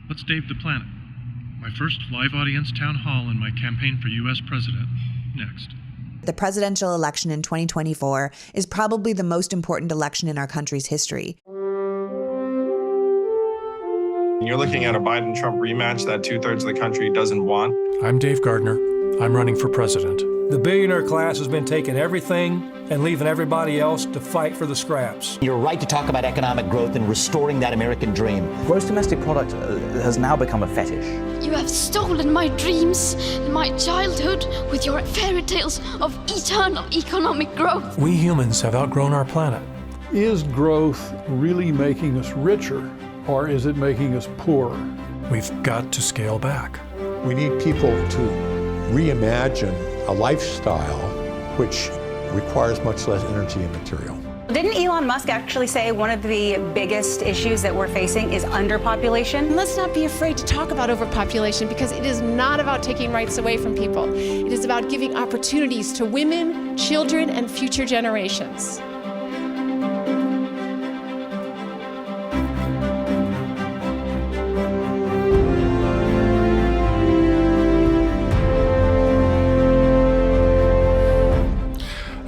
Let's Dave the Planet. My first live audience town hall in my campaign for U.S. President. Next. The presidential election in 2024 is probably the most important election in our country's history. You're looking at a Biden-Trump rematch that 2/3 of the country doesn't want. I'm Dave Gardner. I'm running for president. The billionaire class has been taking everything and leaving everybody else to fight for the scraps. Your right to talk about economic growth and restoring that American dream. Gross domestic product has now become a fetish. You have stolen my dreams and my childhood with your fairy tales of eternal economic growth. We humans have outgrown our planet. Is growth really making us richer, or is it making us poorer? We've got to scale back. We need people to reimagine a lifestyle which requires much less energy and material. Didn't Elon Musk actually say one of the biggest issues that we're facing is underpopulation? Let's not be afraid to talk about overpopulation, because it is not about taking rights away from people. It is about giving opportunities to women, children, and future generations.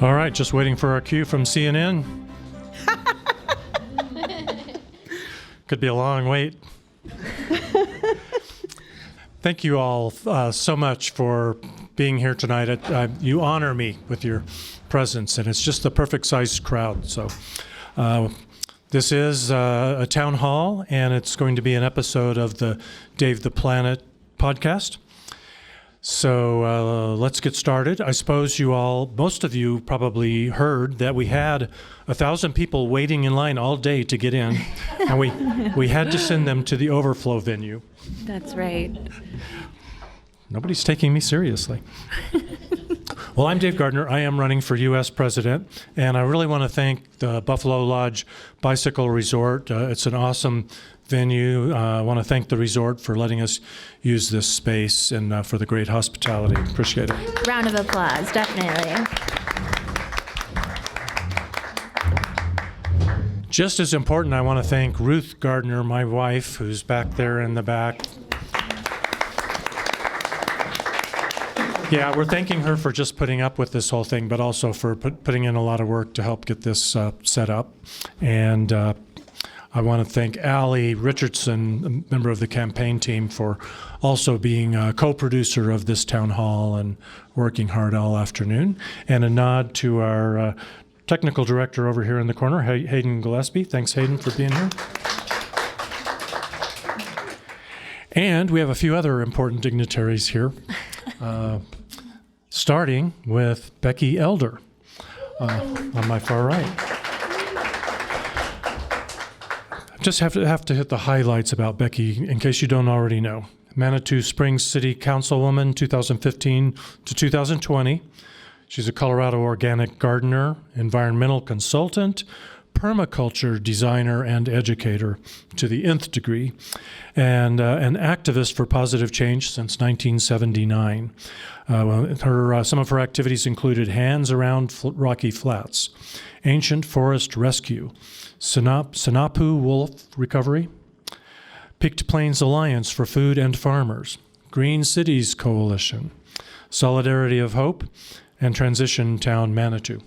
All right, just waiting for our cue from CNN. Could be a long wait. Thank you all so much for being here tonight. You honor me with your presence, and it's just the perfect sized crowd. So this is a town hall, and it's going to be an episode of the Dave the Planet podcast. So let's get started. I suppose most of you probably heard that we had 1,000 people waiting in line all day to get in, and we had to send them to the overflow venue. That's right. Nobody's taking me seriously. Well, I'm Dave Gardner. I am running for U.S. President, and I really want to thank the Buffalo Lodge Bicycle Resort. It's an awesome venue. I want to thank the resort for letting us use this space and for the great hospitality. Appreciate it. Round of applause, definitely. Just as important, I want to thank Ruth Gardner, my wife, who's back there in the back. Yeah, we're thanking her for just putting up with this whole thing, but also for putting in a lot of work to help get this set up. And I want to thank Allie Richardson, a member of the campaign team, for also being a co-producer of this town hall and working hard all afternoon. And a nod to our technical director over here in the corner, Hayden Gillespie. Thanks, Hayden, for being here. And we have a few other important dignitaries here, starting with Becky Elder on my far right. Just have to hit the highlights about Becky in case you don't already know. Manitou Springs City Councilwoman 2015 to 2020. She's a Colorado organic gardener, environmental consultant, permaculture designer, and educator to the nth degree, and an activist for positive change since 1979. Some of her activities included Hands Around Rocky Flats, Ancient Forest Rescue, Sinapu Wolf Recovery, Picked Plains Alliance for Food and Farmers, Green Cities Coalition, Solidarity of Hope, and Transition Town Manitou.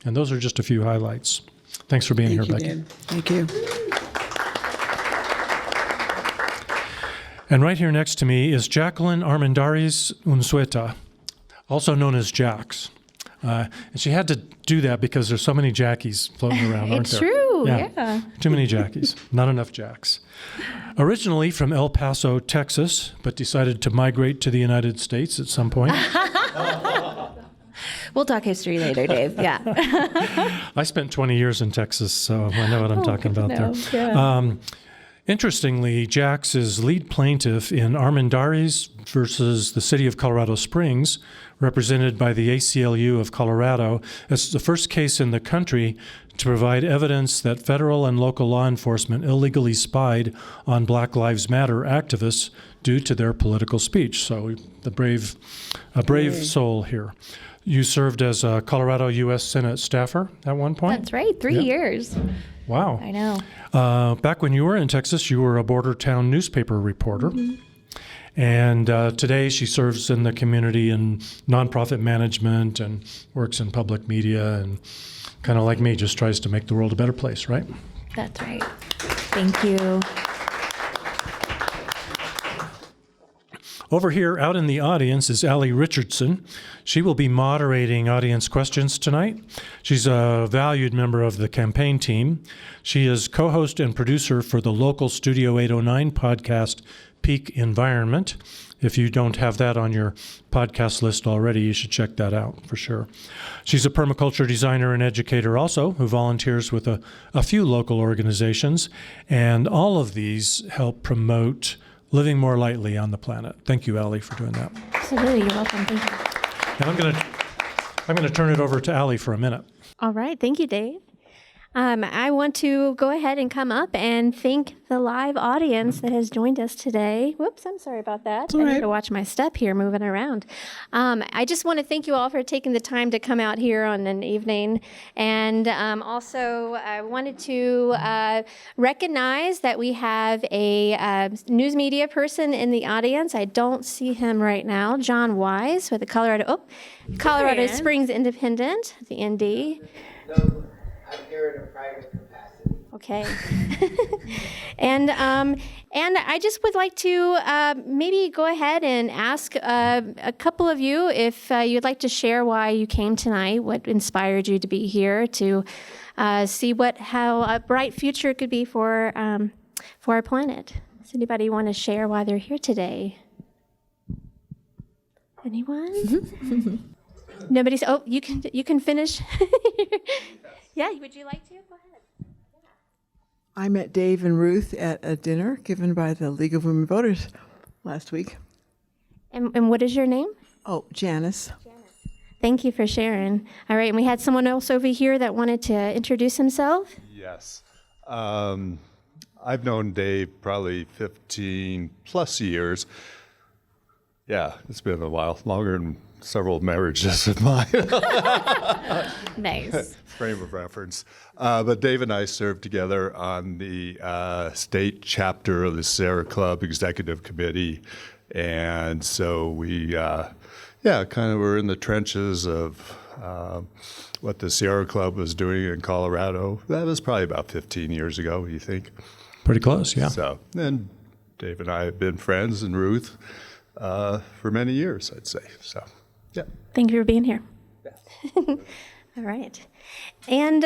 And those are just a few highlights. Thanks for being here, Becky. Dan. Thank you. And right here next to me is Jacqueline Armendariz Unsueta, also known as Jax. And she had to do that because there's so many Jackies floating around, aren't there? It's true, yeah. Too many Jackies, not enough Jacks. Originally from El Paso, Texas, but decided to migrate to the United States at some point. We'll talk history later, Dave. Yeah. I spent 20 years in Texas, so I know what I'm talking about there. Yeah. Interestingly, Jax is lead plaintiff in Armendariz versus the City of Colorado Springs, represented by the ACLU of Colorado. It's the first case in the country to provide evidence that federal and local law enforcement illegally spied on Black Lives Matter activists due to their political speech. So a brave soul here. You served as a Colorado U.S. Senate staffer at one point? That's right, 3 Yep. years. Wow. I know. Back when you were in Texas, you were a border town newspaper reporter. Mm-hmm. And today she serves in the community in nonprofit management and works in public media and kind of like me, just tries to make the world a better place, right? That's right. Thank you. Over here, out in the audience, is Allie Richardson. She will be moderating audience questions tonight. She's a valued member of the campaign team. She is co-host and producer for the local Studio 809 podcast, Peak Environment. If you don't have that on your podcast list already, you should check that out for sure. She's a permaculture designer and educator also, who volunteers with a few local organizations, and all of these help promote living more lightly on the planet. Thank you, Allie, for doing that. Absolutely, you're welcome. Thank you. And I'm gonna turn it over to Allie for a minute. All right, thank you, Dave. I want to go ahead and come up and thank the live audience that has joined us today. Whoops, I'm sorry about that. I need to watch my step here moving around. I just want to thank you all for taking the time to come out here on an evening. And also, I wanted to recognize that we have a news media person in the audience. I don't see him right now. John Wise with the Colorado Springs Independent, the ND. I'm here in a private capacity. Okay. And I just would like to maybe go ahead and ask a couple of you if you'd like to share why you came tonight, what inspired you to be here, to see how a bright future could be for our planet. Does anybody want to share why they're here today? Anyone? Nobody's. Oh, you can finish. Yeah, would you like to? Go ahead. I met Dave and Ruth at a dinner given by the League of Women Voters last week. And what is your name? Oh, Janice. Thank you for sharing. All right, and we had someone else over here that wanted to introduce himself. Yes. I've known Dave probably 15 plus years. Yeah, it's been a while, longer than several marriages of mine. Nice. Frame of reference. But Dave and I served together on the state chapter of the Sierra Club Executive Committee. And so we, kind of were in the trenches of what the Sierra Club was doing in Colorado. That was probably about 15 years ago, you think? Pretty close, yeah. So, and Dave and I have been friends, and Ruth, for many years, I'd say. So, yeah. Thank you for being here. All right. And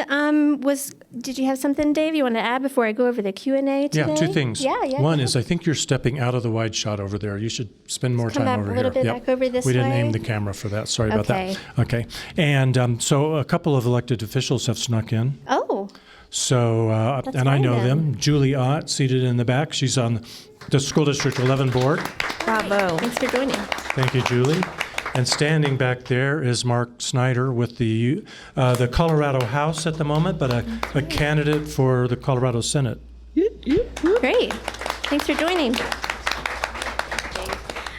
did you have something, Dave, you want to add before I go over the Q&A today? Yeah, two things. Yeah. One is I think you're stepping out of the wide shot over there. You should spend more time over here. Come back a little bit back over this way. We didn't aim the camera for that. Sorry about Okay. that. Okay. And so a couple of elected officials have snuck in. Oh. So, and I know them. Julie Ott, seated in the back. She's on the School District 11 board. Bravo. Thanks for joining. Thank you, Julie. And standing back there is Mark Snyder with the Colorado House at the moment, but a candidate for the Colorado Senate. Great. Thanks for joining.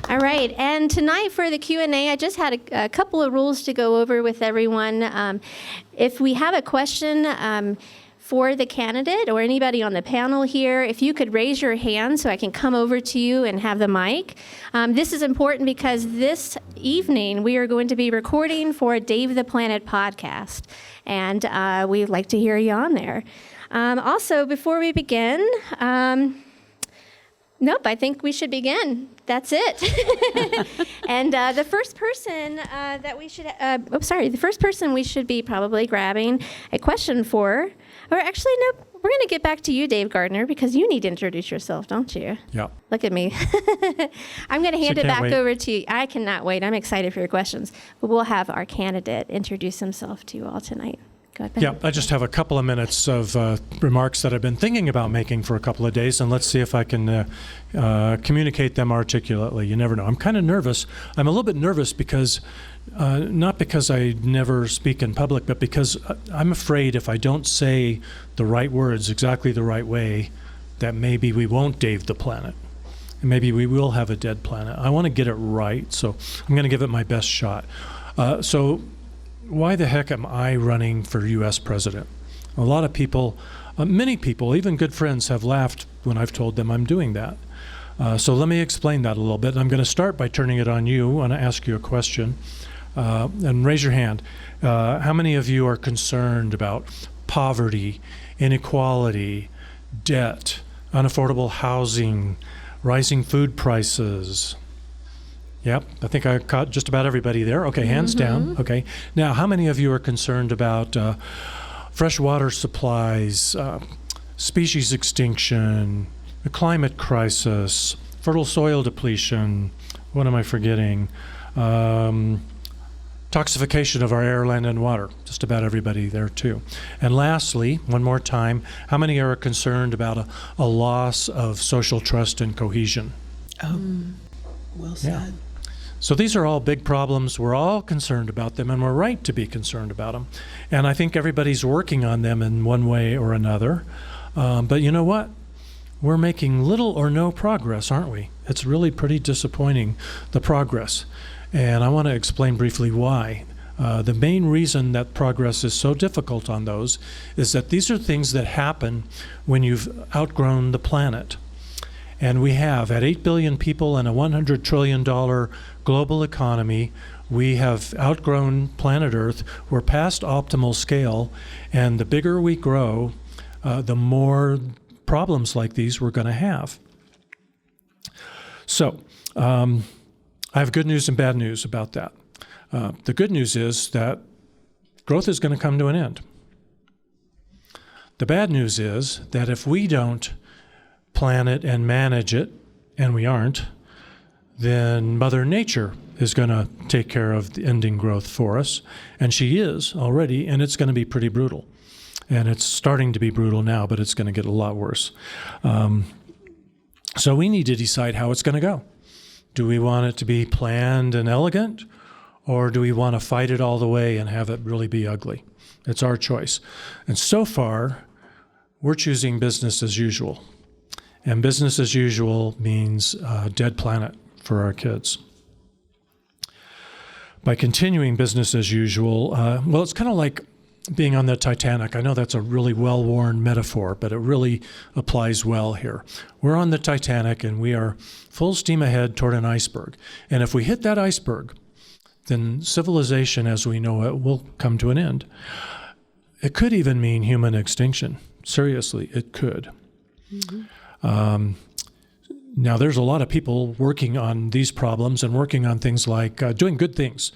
All right, and tonight for the Q&A, I just had a couple of rules to go over with everyone. If we have a question for the candidate or anybody on the panel here, if you could raise your hand so I can come over to you and have the mic. This is important because this evening we are going to be recording for Dave the Planet podcast, and we'd like to hear you on there. Also, before we begin, nope, I think we should begin. That's it. And the first person the first person we should be probably grabbing a question for, or actually, no, we're going to get back to you, Dave Gardner, because you need to introduce yourself, don't you? Yeah. Look at me. I'm going to hand it back over to you. I cannot wait. I'm excited for your questions. But we'll have our candidate introduce himself to you all tonight. Go ahead, Ben. Yeah, I just have a couple of minutes of remarks that I've been thinking about making for a couple of days, and let's see if I can communicate them articulately. You never know. I'm kind of nervous. I'm a little bit nervous because, not because I never speak in public, but because I'm afraid if I don't say the right words exactly the right way, that maybe we won't Dave the planet. And maybe we will have a dead planet. I want to get it right, so I'm going to give it my best shot. So why the heck am I running for U.S. president? A lot of people, many people, even good friends, have laughed when I've told them I'm doing that. So let me explain that a little bit. I'm going to start by turning it on you. I want to ask you a question. And raise your hand. How many of you are concerned about poverty, inequality, debt, unaffordable housing, rising food prices? Yep, I think I caught just about everybody there. Okay, hands down. Okay. Now, how many of you are concerned about fresh water supplies, species extinction, the climate crisis, fertile soil depletion? What am I forgetting? Toxification of our air, land, and water. Just about everybody there, too. And lastly, one more time, how many are concerned about a loss of social trust and cohesion? Oh, well said. Yeah. So these are all big problems. We're all concerned about them, and we're right to be concerned about them. And I think everybody's working on them in one way or another. But you know what? We're making little or no progress, aren't we? It's really pretty disappointing, the progress. And I want to explain briefly why. The main reason that progress is so difficult on those is that these are things that happen when you've outgrown the planet. And we have, at 8 billion people and a $100 trillion global economy, we have outgrown planet Earth. We're past optimal scale, and the bigger we grow, the more problems like these we're going to have. So, I have good news and bad news about that. The good news is that growth is going to come to an end. The bad news is that if we don't plan it and manage it, and we aren't, then Mother Nature is going to take care of the ending growth for us, and she is already, and it's going to be pretty brutal. And it's starting to be brutal now, but it's going to get a lot worse. So we need to decide how it's going to go. Do we want it to be planned and elegant, or do we want to fight it all the way and have it really be ugly? It's our choice. And so far, we're choosing business as usual. And business as usual means a dead planet for our kids. By continuing business as usual, well, it's kind of like being on the Titanic. I know that's a really well-worn metaphor, but it really applies well here. We're on the Titanic, and we are full steam ahead toward an iceberg. And if we hit that iceberg, then civilization as we know it will come to an end. It could even mean human extinction. Seriously, it could. Now, there's a lot of people working on these problems and working on things like doing good things,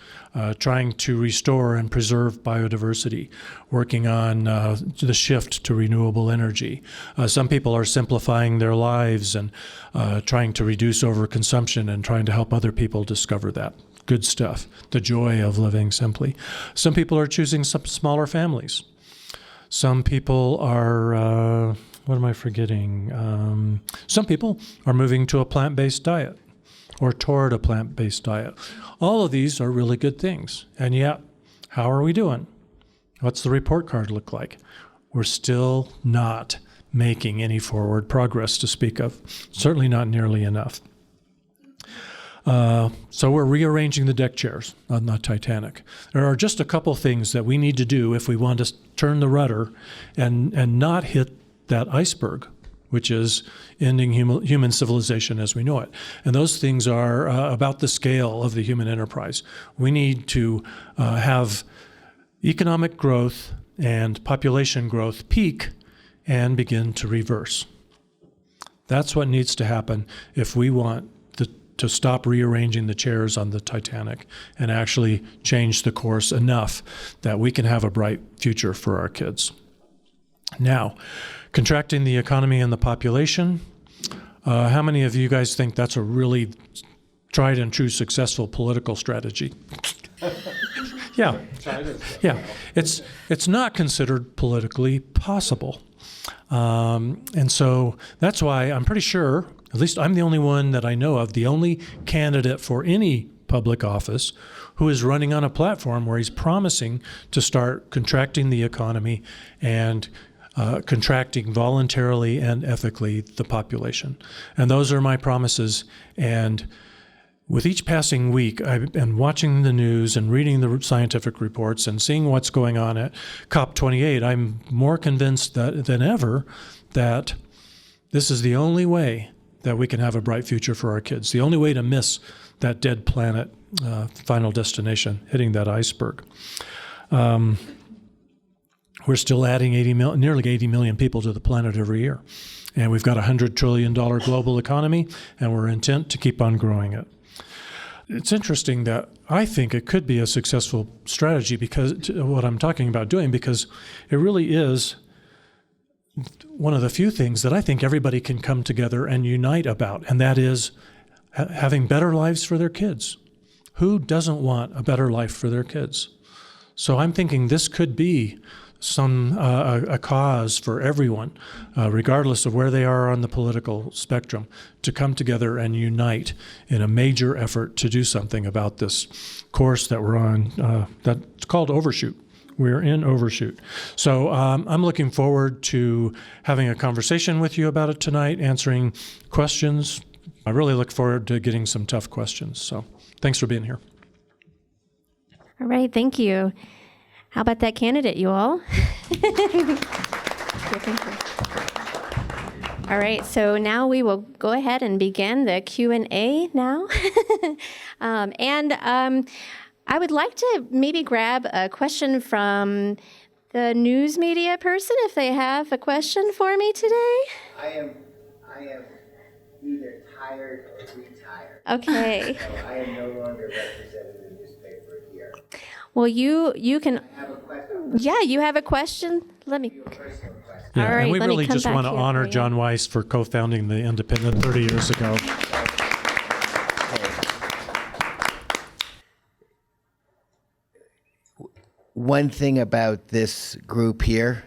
trying to restore and preserve biodiversity, working on the shift to renewable energy. Some people are simplifying their lives and trying to reduce overconsumption and trying to help other people discover that. Good stuff, the joy of living simply. Some people are choosing some smaller families. Some people are... what am I forgetting? Some people are moving to a plant-based diet or toward a plant-based diet. All of these are really good things. And yet, how are we doing? What's the report card look like? We're still not making any forward progress to speak of. Certainly not nearly enough. So we're rearranging the deck chairs on the Titanic. There are just a couple things that we need to do if we want to turn the rudder and not hit that iceberg, which is ending human civilization as we know it. And those things are about the scale of the human enterprise. We need to have economic growth and population growth peak and begin to reverse. That's what needs to happen if we want to stop rearranging the chairs on the Titanic and actually change the course enough that we can have a bright future for our kids. Now, contracting the economy and the population, how many of you guys think that's a really tried and true successful political strategy? Yeah. It's not considered politically possible. And so that's why I'm pretty sure, at least I'm the only one that I know of, the only candidate for any public office who is running on a platform where he's promising to start contracting the economy and contracting voluntarily and ethically the population. And those are my promises. And With each passing week, I've been watching the news and reading the scientific reports and seeing what's going on at COP28. I'm more convinced than ever that this is the only way that we can have a bright future for our kids, the only way to miss that dead planet final destination, hitting that iceberg. We're still adding nearly 80 million people to the planet every year. And we've got a $100 trillion global economy, and we're intent to keep on growing it. It's interesting that I think it could be a successful strategy because what I'm talking about doing, because it really is one of the few things that I think everybody can come together and unite about, and that is having better lives for their kids. Who doesn't want a better life for their kids? So I'm thinking this could be a cause for everyone, regardless of where they are on the political spectrum, to come together and unite in a major effort to do something about this course that we're on. That's called Overshoot. We're in Overshoot. So I'm looking forward to having a conversation with you about it tonight, answering questions. I really look forward to getting some tough questions. So thanks for being here. All right, thank you. How about that candidate, you all? All right, so now we will go ahead and begin the Q&A now. I would like to maybe grab a question from the news media person, if they have a question for me today. I am either tired or retired. Okay. So I am no longer representing the newspaper here. Well, you can. I have a question. Yeah, you have a question? Let me. Yeah, all right, and we let me really come just back want to here honor for you. John Weiss for co-founding the Independent 30 years ago. One thing about this group here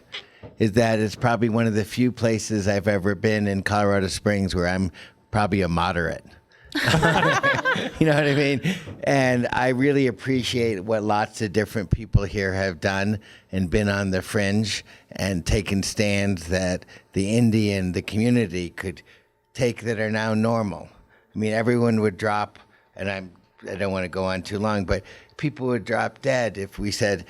is that it's probably one of the few places I've ever been in Colorado Springs where I'm probably a moderate. You know what I mean? And I really appreciate what lots of different people here have done and been on the fringe and taken stands that the Indian, the community could take that are now normal. I mean, everyone would drop, and I don't want to go on too long, but people would drop dead if we said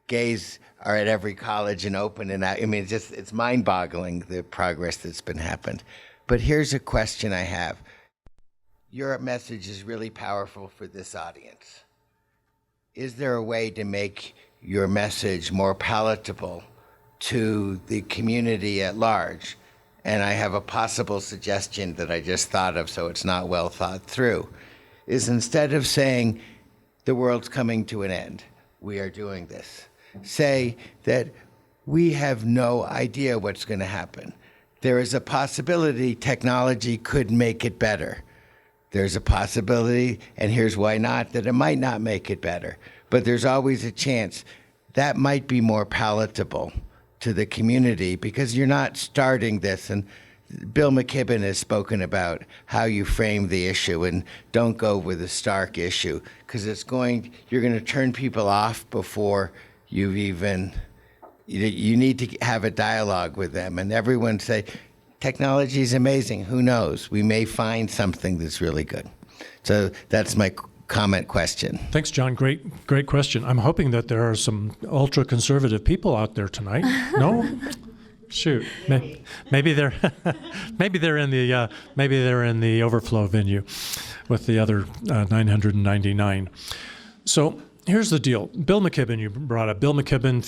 gays are at every college and open and out. I mean, it's mind-boggling, the progress that's been happened. But here's a question I have. Your message is really powerful for this audience. Is there a way to make your message more palatable to the community at large? And I have a possible suggestion that I just thought of, so it's not well thought through, is instead of saying the world's coming to an end, we are doing this, say that we have no idea what's going to happen. There is a possibility technology could make it better. There's a possibility, and here's why not, that it might not make it better. But there's always a chance that might be more palatable to the community because you're not starting this. And Bill McKibben has spoken about how you frame the issue and don't go with a stark issue because you're going to turn people off before you've even, you need to have a dialogue with them. And everyone say, technology is amazing. Who knows? We may find something that's really good. So that's my comment question. Thanks, John. Great question. I'm hoping that there are some ultra-conservative people out there tonight. No? Shoot. Maybe they're in the overflow venue with the other 999. So here's the deal. Bill McKibben, you brought up. Bill McKibben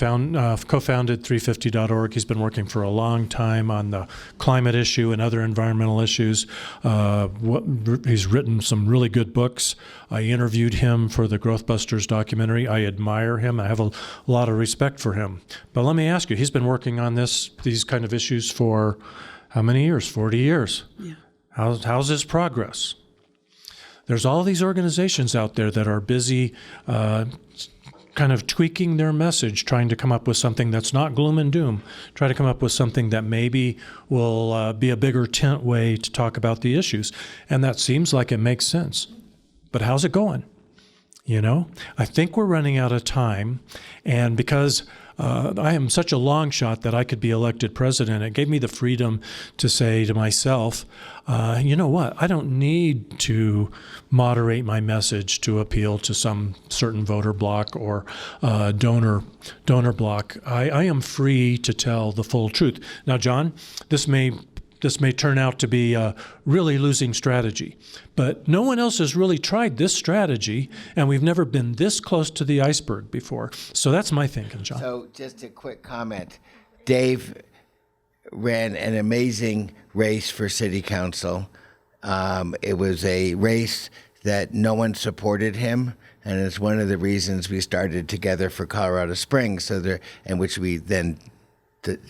co-founded 350.org. He's been working for a long time on the climate issue and other environmental issues. He's written some really good books. I interviewed him for the Growth Busters documentary. I admire him. I have a lot of respect for him. But let me ask you, he's been working on these kind of issues for how many years? 40 years. Yeah. How's his progress? There's all these organizations out there that are busy kind of tweaking their message, trying to come up with something that's not gloom and doom, try to come up with something that maybe will be a bigger tent way to talk about the issues. And that seems like it makes sense. But how's it going? You know, I think we're running out of time. And because I am such a long shot that I could be elected president. It gave me the freedom to say to myself, you know what? I don't need to moderate my message to appeal to some certain voter bloc or donor bloc. I am free to tell the full truth. Now, John, this may turn out to be a really losing strategy, but no one else has really tried this strategy, and we've never been this close to the iceberg before. So that's my thinking, John. So just a quick comment. Dave ran an amazing race for city council. It was a race that no one supported him, and it's one of the reasons we started together for Colorado Springs, and which we then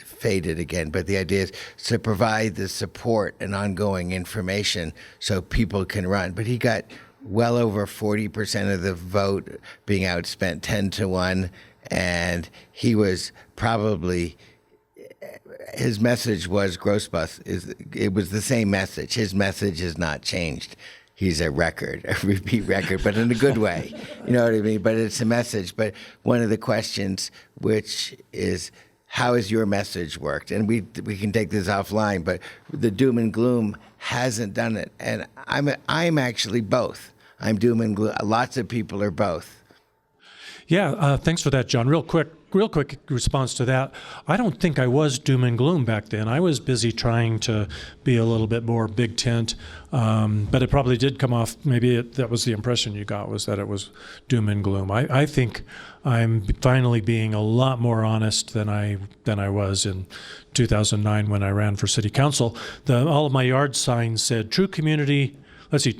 faded again. But the idea is to provide the support and ongoing information so people can run. But he got well over 40% of the vote, being outspent 10-1, and he was probably, his message was it was the same message. His message has not changed. He's a repeat record, but in a good way. You know what I mean? But it's a message. But one of the questions, which is, how has your message worked? And we can take this offline, but the doom and gloom hasn't done it. And I'm actually both. I'm doom and gloom. Lots of people are both. Yeah, thanks for that, John. Real quick response to that. I don't think I was doom and gloom back then. I was busy trying to be a little bit more big tent, but it probably did come off. Maybe that was the impression you got, was that it was doom and gloom. I think I'm finally being a lot more honest than I was in 2009 when I ran for city council. All of my yard signs said "True Community."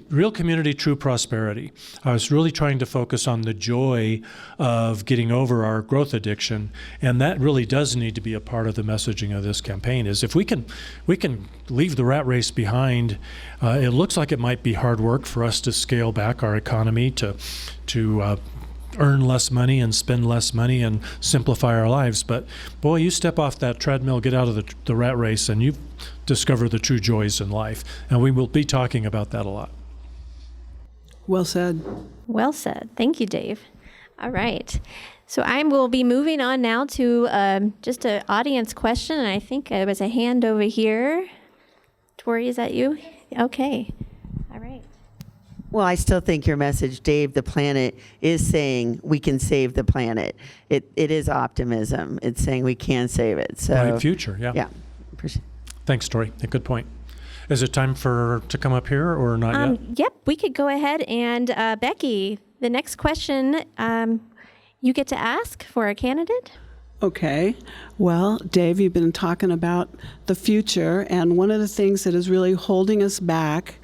Real community, true prosperity. I was really trying to focus on the joy of getting over our growth addiction, and that really does need to be a part of the messaging of this campaign. Is if we can leave the rat race behind. It looks like it might be hard work for us to scale back our economy to earn less money and spend less money and simplify our lives. But boy, you step off that treadmill, get out of the rat race, and you discover the true joys in life. And we will be talking about that a lot. Well said. Well said. Thank you, Dave. All right. So I will be moving on now to just an audience question. And I think there was a hand over here. Tori, is that you? Okay. All right. Well, I still think your message, Dave, the planet, is saying we can save the planet. It is optimism. It's saying we can save it. So bright future, yeah. Yeah. Thanks, Tori. A good point. Is it time to come up here or not yet? Yep, we could go ahead. And Becky, the next question you get to ask for a candidate. Okay. Well, Dave, you've been talking about the future, and one of the things that is really holding us back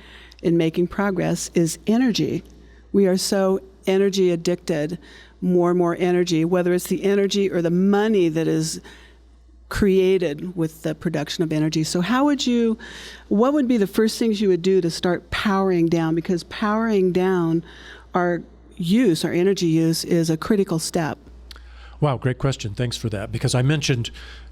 in making progress is energy. We are so energy addicted, more and more energy, whether it's the energy or the money that is created with the production of energy. So what would be the first things you would do to start powering down? Because powering down our energy use is a critical step. Wow, great question. Thanks for that. Because I mentioned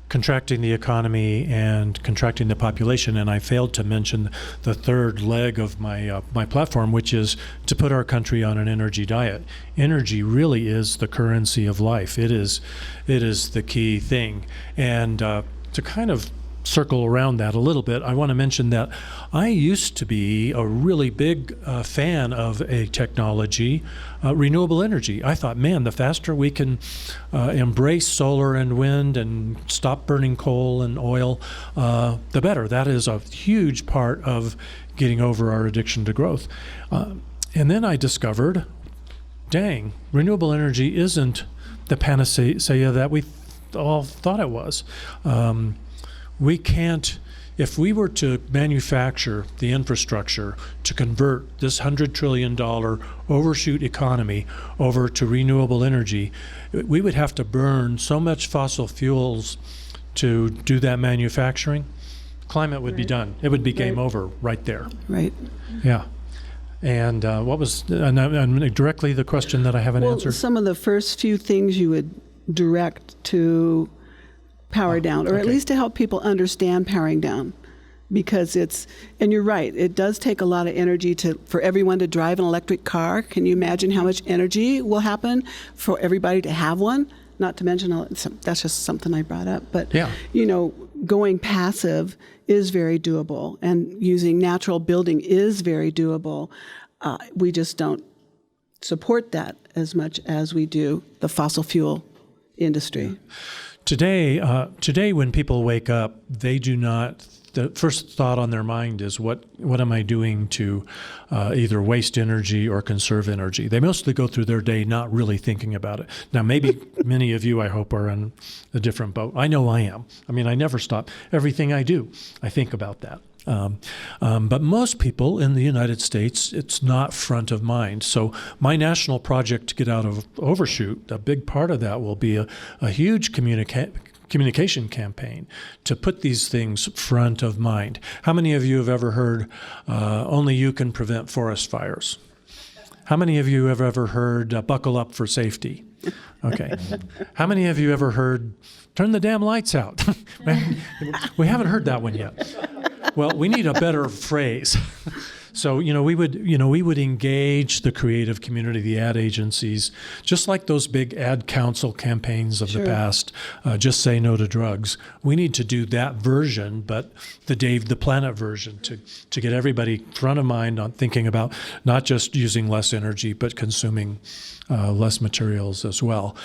contracting the economy and contracting the population, and I failed to mention the third leg of my platform, which is to put our country on an energy diet. Energy really is the currency of life. It is the key thing. And to kind of circle around that a little bit, I want to mention that I used to be a really big fan of a technology, renewable energy. I thought, man, the faster we can embrace solar and wind and stop burning coal and oil, the better. That is a huge part of getting over our addiction to growth. And then I discovered, dang, renewable energy isn't the panacea that we all thought it was. We can't, if we were to manufacture the infrastructure to convert this $100 trillion overshoot economy over to renewable energy, we would have to burn so much fossil fuels to do that manufacturing. Climate would be done. It would be game over right there. Right. Yeah. And what was directly the question that I haven't answered? Some of the first few things you would direct to power down, or at least to help people understand powering down, because and you're right, it does take a lot of energy for everyone to drive an electric car. Can you imagine how much energy will happen for everybody to have one? not to mention, that's just something I brought up, but, Yeah. going passive is very doable, and using natural building is very doable. We just don't support that as much as we do the fossil fuel industry. Today, when people wake up, they do not. The first thought on their mind is, what am I doing to either waste energy or conserve energy? They mostly go through their day not really thinking about it. Now, maybe many of you, I hope, are in a different boat. I know I am. I mean, I never stop. Everything I do, I think about that. But most people in the United States, it's not front of mind. So my national project to get out of overshoot, a big part of that will be a huge communication campaign to put these things front of mind. How many of you have ever heard only you can prevent forest fires? How many of you have ever heard buckle up for safety? Okay. How many of you ever heard turn the damn lights out? We haven't heard that one yet. Well, we need a better phrase. So, we would engage the creative community, the ad agencies, just like those big ad council campaigns of the past, just say no to drugs. We need to do that version, but the Dave the Planet version to get everybody front of mind on thinking about not just using less energy, but consuming less materials as well.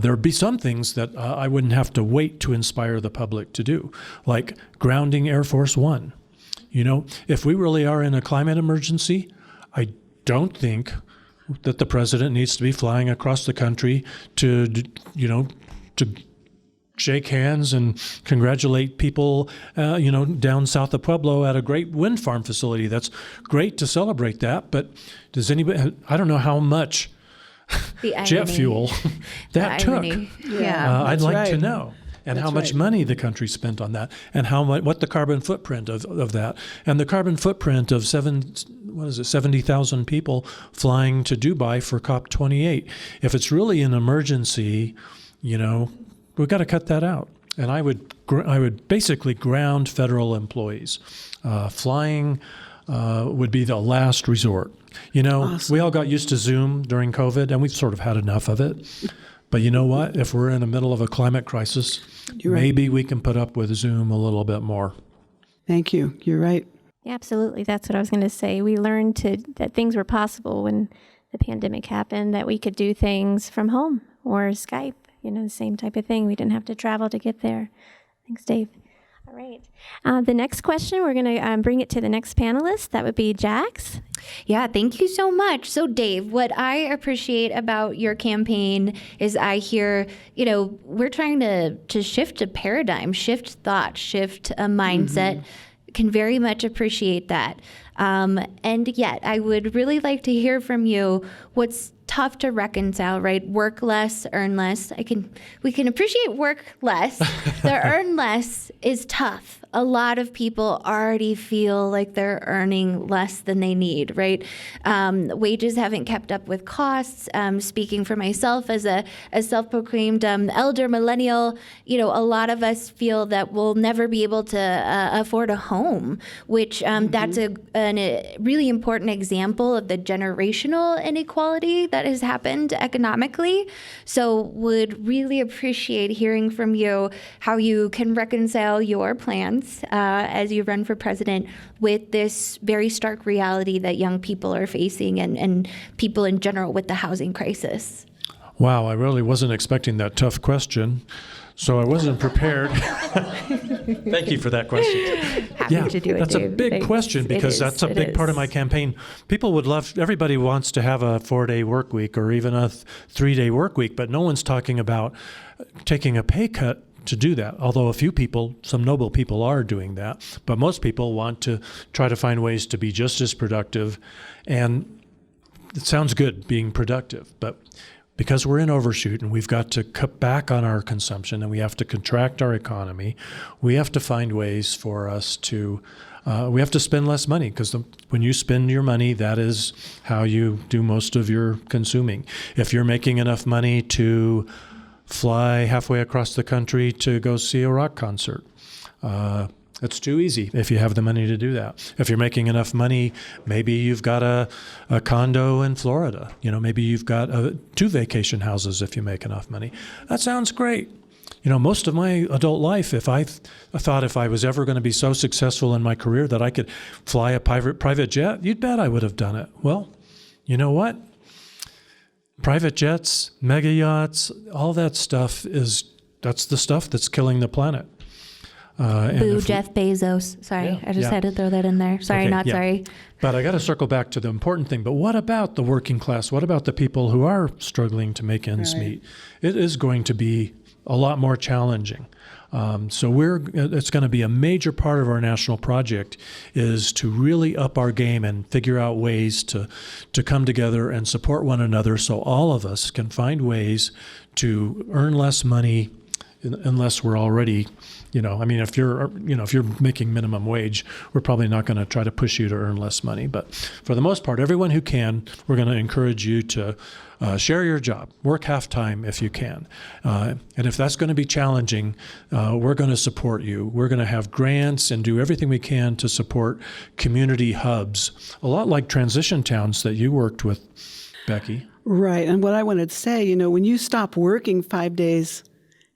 There would be some things that I wouldn't have to wait to inspire the public to do, like grounding Air Force One. If we really are in a climate emergency, I don't think that the president needs to be flying across the country to shake hands and congratulate people, down south of Pueblo at a great wind farm facility. That's great to celebrate that, but does anybody? I don't know how much jet fuel that took. Yeah, I'd like to right. know. And That's how much right. money the country spent on that, and what the carbon footprint of that, and the carbon footprint of 70,000 people flying to Dubai for COP28. If it's really an emergency, we've got to cut that out. And I would basically ground federal employees. Flying would be the last resort. Awesome. We all got used to Zoom during COVID, and we've sort of had enough of it. But you know what? If we're in the middle of a climate crisis, maybe we can put up with Zoom a little bit more. Thank you. You're right. Yeah, absolutely. That's what I was going to say. We learned that things were possible when the pandemic happened, that we could do things from home or Skype, the same type of thing. We didn't have to travel to get there. Thanks, Dave. All right. The next question, we're going to bring it to the next panelist. That would be Jax. Yeah, thank you so much. So, Dave, what I appreciate about your campaign is I hear, we're trying to shift a paradigm, shift thought, shift a mindset. Can very much appreciate that. And yet, I would really like to hear from you what's tough to reconcile, right? Work less, earn less. We can appreciate work less. The earn less is tough. A lot of people already feel like they're earning less than they need, right? Wages haven't kept up with costs. Speaking for myself as a self-proclaimed elder millennial, a lot of us feel that we'll never be able to afford a home, which that's a really important example of the generational inequality that has happened economically. So would really appreciate hearing from you how you can reconcile your plans as you run for president with this very stark reality that young people are facing and people in general with the housing crisis. Wow, I really wasn't expecting that tough question, so I wasn't prepared. Thank you for that question. Happy to do it, that's Dave. a big question because that's a big part of my campaign. People would everybody wants to have a 4-day work week or even a 3-day work week, but no one's talking about taking a pay cut to do that, although a few people, some noble people are doing that, but most people want to try to find ways to be just as productive. And it sounds good being productive, but because we're in overshoot and we've got to cut back on our consumption and we have to contract our economy, we have to find ways for us to, we have to spend less money because when you spend your money, that is how you do most of your consuming. If you're making enough money to fly halfway across the country to go see a rock concert, It's too easy if you have the money to do that. If you're making enough money, maybe you've got a condo in Florida. Maybe you've got 2 vacation houses if you make enough money. That sounds great. Most of my adult life, if I thought if I was ever going to be so successful in my career that I could fly a private jet, you'd bet I would have done it. Well, you know what? Private jets, mega yachts, all that stuff that's the stuff that's killing the planet. Boo, Jeff Bezos. Sorry, I just had to throw that in there. Sorry, Okay, sorry. But I got to circle back to the important thing. But what about the working class? What about the people who are struggling to make ends meet? It is going to be a lot more challenging. So it's going to be a major part of our national project is to really up our game and figure out ways to come together and support one another so all of us can find ways to earn less money unless we're already, if you're making minimum wage, we're probably not going to try to push you to earn less money. But for the most part, everyone who can, we're going to encourage you to share your job, work half-time if you can. And if that's going to be challenging, we're going to support you. We're going to have grants and do everything we can to support community hubs, a lot like transition towns that you worked with, Becky. Right. And what I wanted to say, when you stop working 5 days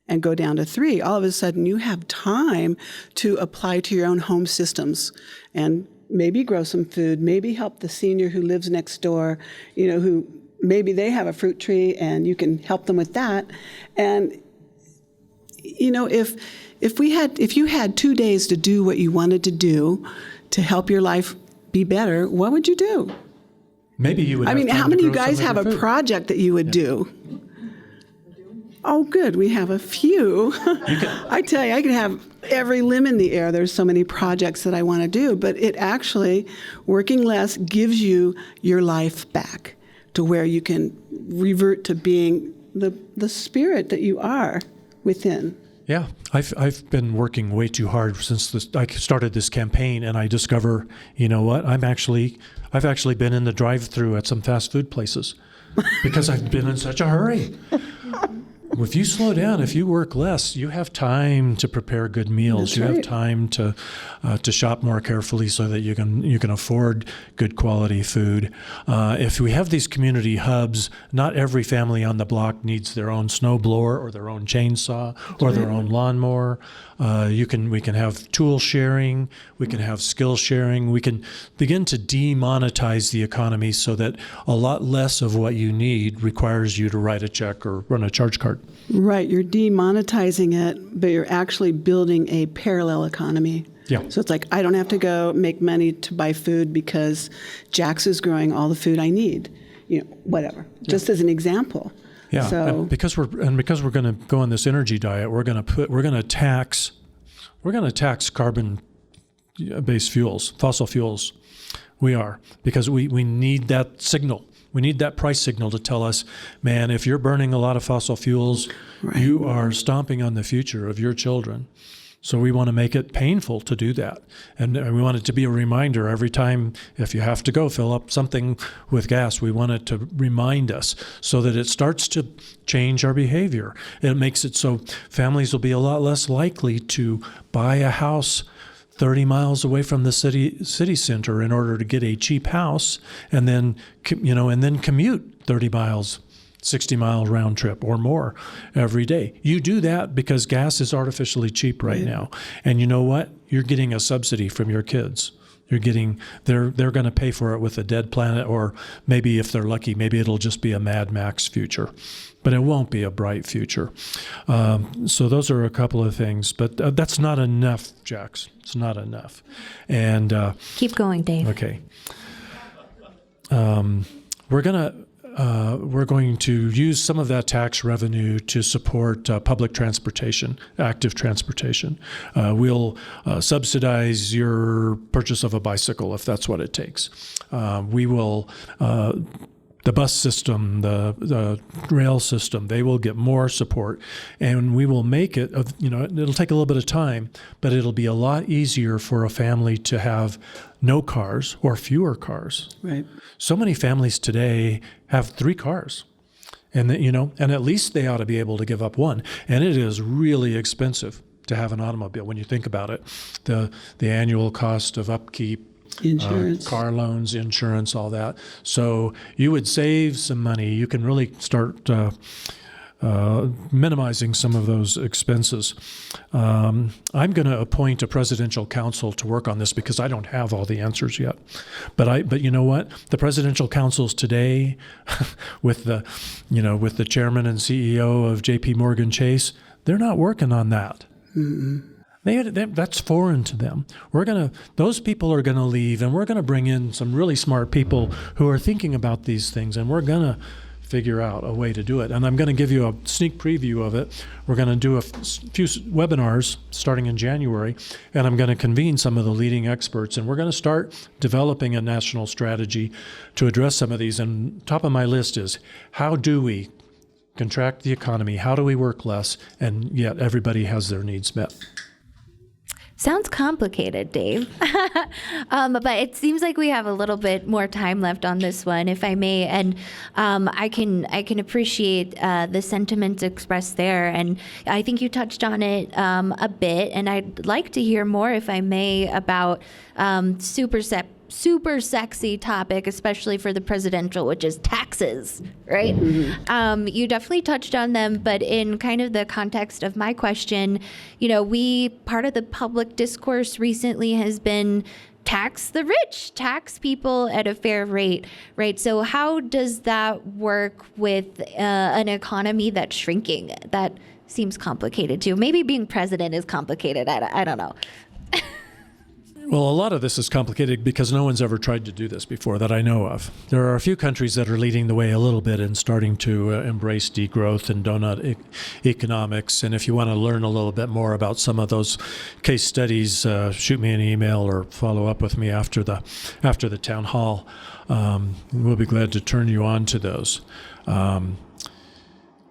and go down to 3, all of a sudden you have time to apply to your own home systems and maybe grow some food, maybe help the senior who lives next door, who maybe they have a fruit tree and you can help them with that. And, if you had 2 days to do what you wanted to do to help your life be better, what would you do? Maybe you would. How many of you guys have a project that you would do? Oh, good. We have a few. I tell you, I could have every limb in the air. There's so many projects that I want to do, but it actually, working less gives you your life back to where you can revert to being the spirit that you are within. Yeah, I've been working way too hard since I started this campaign, and I discover, you know what? I've actually been in the drive-thru at some fast food places because I've been in such a hurry. If you slow down, if you work less, you have time to prepare good meals. That's you right. have time to shop more carefully so that you can afford good quality food. If we have these community hubs, not every family on the block needs their own snowblower or their own chainsaw or their own lawnmower. We can have tool sharing. We can have skill sharing. We can begin to demonetize the economy so that a lot less of what you need requires you to write a check or run a charge card. Right. You're demonetizing it, but you're actually building a parallel economy. Yeah. So it's like, I don't have to go make money to buy food because Jax is growing all the food I need, whatever, just as an example. Yeah, So, and because we're going to go on this energy diet, we're going to tax carbon-based fuels, fossil fuels. We are, because we need that signal. We need that price signal to tell us, man, if you're burning a lot of fossil fuels, you are stomping on the future of your children. So we want to make it painful to do that. And we want it to be a reminder every time, if you have to go fill up something with gas, we want it to remind us so that it starts to change our behavior. It makes it so families will be a lot less likely to buy a house 30 miles away from the city center in order to get a cheap house and then commute 30 miles, 60-mile round trip or more every day. You do that because gas is artificially cheap right now. And you know what? You're getting a subsidy from your kids. They're going to pay for it with a dead planet, or maybe if they're lucky, maybe it'll just be a Mad Max future. But it won't be a bright future. So those are a couple of things. But that's not enough, Jax. It's not enough. And keep going, Dave. Okay. We're going to use some of that tax revenue to support public transportation, active transportation. We'll subsidize your purchase of a bicycle if that's what it takes. We will. The bus system, the rail system, they will get more support, and we will make it. It'll take a little bit of time, but it'll be a lot easier for a family to have no cars or fewer cars. Right. So many families today have 3 cars, and at least they ought to be able to give up one. And it is really expensive to have an automobile. When you think about it, the annual cost of upkeep, insurance, car loans, insurance, all that. So you would save some money. You can really start minimizing some of those expenses. I'm going to appoint a presidential council to work on this because I don't have all the answers yet. But you know what? The presidential councils today, with the chairman and CEO of J.P. Morgan Chase, they're not working on that. Mm-mm. That's foreign to them. Those people are going to leave, and we're going to bring in some really smart people who are thinking about these things, and we're going to figure out a way to do it. And I'm going to give you a sneak preview of it. We're going to do a few webinars starting in January, and I'm going to convene some of the leading experts, and we're going to start developing a national strategy to address some of these. And top of my list is, how do we contract the economy? How do we work less, and yet everybody has their needs met? Sounds complicated, Dave. But it seems like we have a little bit more time left on this one, if I may. And I can appreciate the sentiments expressed there. And I think you touched on it a bit. And I'd like to hear more, if I may, about super sexy topic, especially for the presidential, which is taxes, right? Mm-hmm. You definitely touched on them, but in kind of the context of my question, part of the public discourse recently has been tax the rich, tax people at a fair rate, right? So how does that work with an economy that's shrinking? That seems complicated too. Maybe being president is complicated. I don't know. Well, a lot of this is complicated because no one's ever tried to do this before that I know of. There are a few countries that are leading the way a little bit and starting to embrace degrowth and donut economics. And if you want to learn a little bit more about some of those case studies, shoot me an email or follow up with me after the town hall. We'll be glad to turn you on to those. The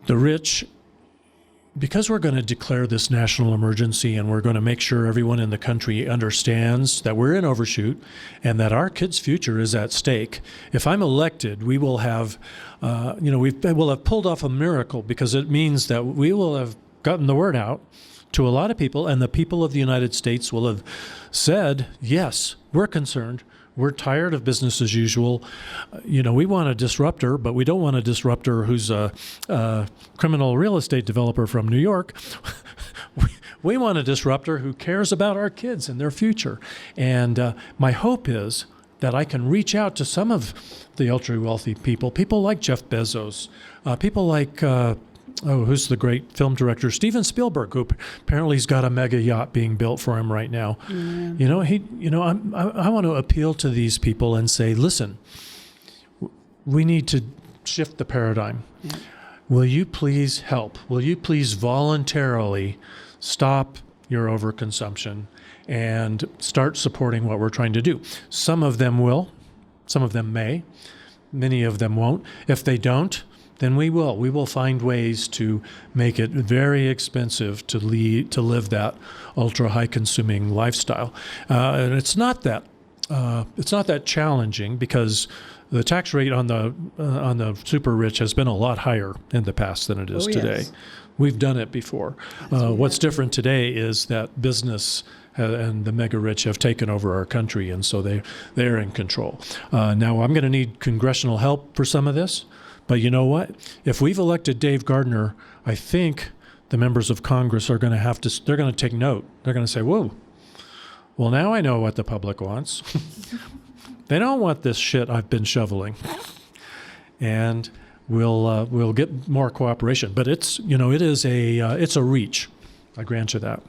rich, because we're going to declare this national emergency and we're going to make sure everyone in the country understands that we're in overshoot and that our kids' future is at stake. If I'm elected, we will have, we'll have pulled off a miracle, because it means that we will have gotten the word out to a lot of people, and the people of the United States will have said, yes, we're concerned. We're tired of business as usual. We want a disruptor, but we don't want a disruptor who's a criminal real estate developer from New York. We want a disruptor who cares about our kids and their future. And my hope is that I can reach out to some of the ultra-wealthy people like Jeff Bezos, people like who's the great film director, Steven Spielberg, who apparently has got a mega yacht being built for him right now. Yeah. I want to appeal to these people and say, listen, we need to shift the paradigm. Yeah. Will you please help? Will you please voluntarily stop your overconsumption and start supporting what we're trying to do? Some of them will, some of them may, many of them won't. If they don't, then we will. We will find ways to make it very expensive to live that ultra high consuming lifestyle. And it's not that challenging, because the tax rate on the super rich has been a lot higher in the past than it is today. Yes. We've done it before. What's different today is that business and the mega rich have taken over our country, and so they're in control. Now I'm going to need congressional help for some of this. But you know what? If we've elected Dave Gardner, I think the members of Congress are going to they're going to take note. They're going to say, whoa, well, now I know what the public wants. They don't want this shit I've been shoveling. And we'll get more cooperation. But it's a reach. I grant you that.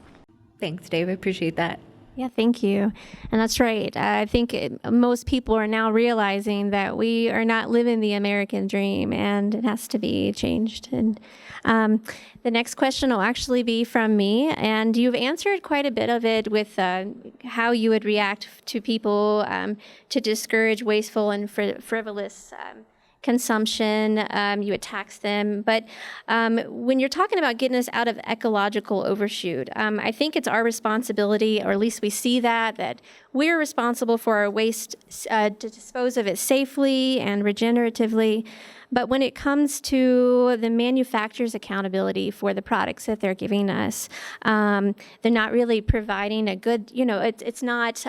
Thanks, Dave. I appreciate that. Yeah, thank you. And that's right. I think most people are now realizing that we are not living the American dream, and it has to be changed. And the next question will actually be from me, and you've answered quite a bit of it with how you would react to people to discourage wasteful and frivolous consumption, you would tax them. But when you're talking about getting us out of ecological overshoot, I think it's our responsibility, or at least we see that we're responsible for our waste to dispose of it safely and regeneratively. But when it comes to the manufacturer's accountability for the products that they're giving us, they're not really providing a good, it's not